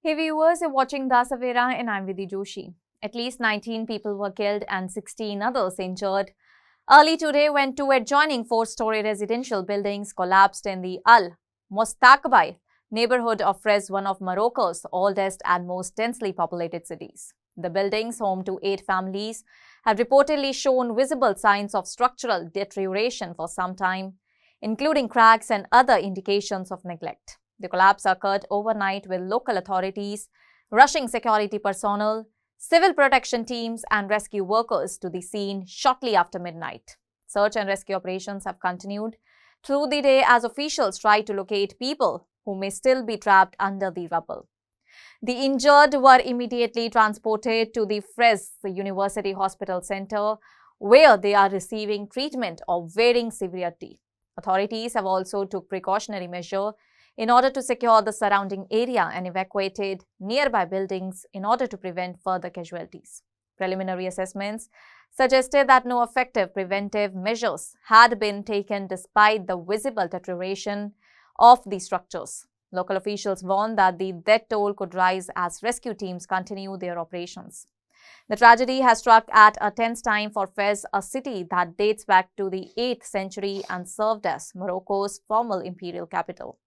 Hey viewers, you're watching the Savera and I'm Vidhi Joshi. At least 19 people were killed and 16 others injured early today when two adjoining four-story residential buildings collapsed in the Al Mostaqbal neighborhood of Fez, one of Morocco's oldest and most densely populated cities. The buildings, home to 8 families, have reportedly shown visible signs of structural deterioration for some time, including cracks and other indications of neglect. The collapse occurred overnight with local authorities rushing security personnel, civil protection teams and rescue workers to the scene shortly after midnight. Search and rescue operations have continued through the day as officials try to locate people who may still be trapped under the rubble. The injured were immediately transported to the Fez University Hospital Center, where they are receiving treatment of varying severity. Authorities have also took precautionary measures in order to secure the surrounding area and evacuated nearby buildings in order to prevent further casualties. Preliminary assessments suggested that no effective preventive measures had been taken despite the visible deterioration of the structures. Local officials warned that the death toll could rise as rescue teams continue their operations. The tragedy has struck at a tense time for Fez, a city that dates back to the 8th century and served as Morocco's former imperial capital.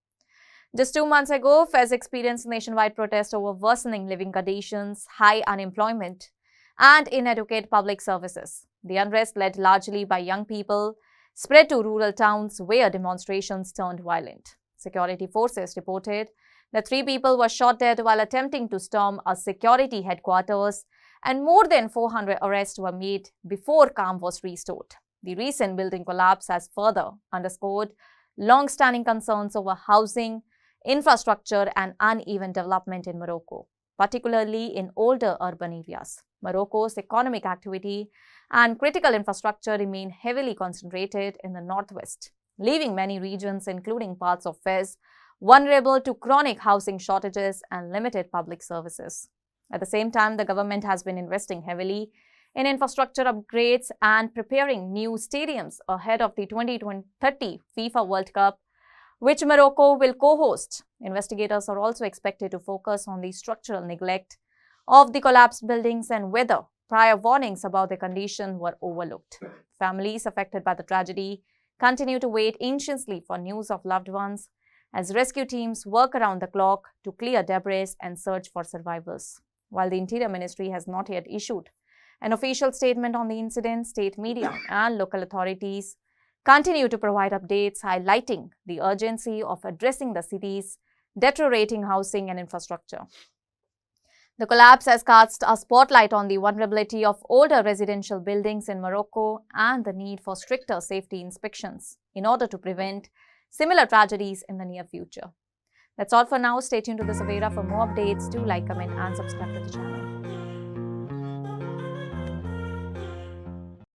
Just 2 months ago, Fez experienced nationwide protests over worsening living conditions, high unemployment, and inadequate public services. The unrest, led largely by young people, spread to rural towns where demonstrations turned violent. Security forces reported that 3 people were shot dead while attempting to storm a security headquarters, and more than 400 arrests were made before calm was restored. The recent building collapse has further underscored long-standing concerns over housing, infrastructure and uneven development in Morocco, particularly in older urban areas. Morocco's economic activity and critical infrastructure remain heavily concentrated in the northwest, leaving many regions, including parts of Fez, vulnerable to chronic housing shortages and limited public services. At the same time, the government has been investing heavily in infrastructure upgrades and preparing new stadiums ahead of the 2030 FIFA World Cup, which Morocco will co-host. Investigators are also expected to focus on the structural neglect of the collapsed buildings and whether prior warnings about their condition were overlooked. Families affected by the tragedy continue to wait anxiously for news of loved ones as rescue teams work around the clock to clear debris and search for survivors. While the Interior Ministry has not yet issued an official statement on the incident, state media and local authorities continue to provide updates highlighting the urgency of addressing the city's deteriorating housing and infrastructure. The collapse has cast a spotlight on the vulnerability of older residential buildings in Morocco and the need for stricter safety inspections in order to prevent similar tragedies in the near future. That's all for now. Stay tuned to the Savera for more updates. Do like, comment and subscribe to the channel.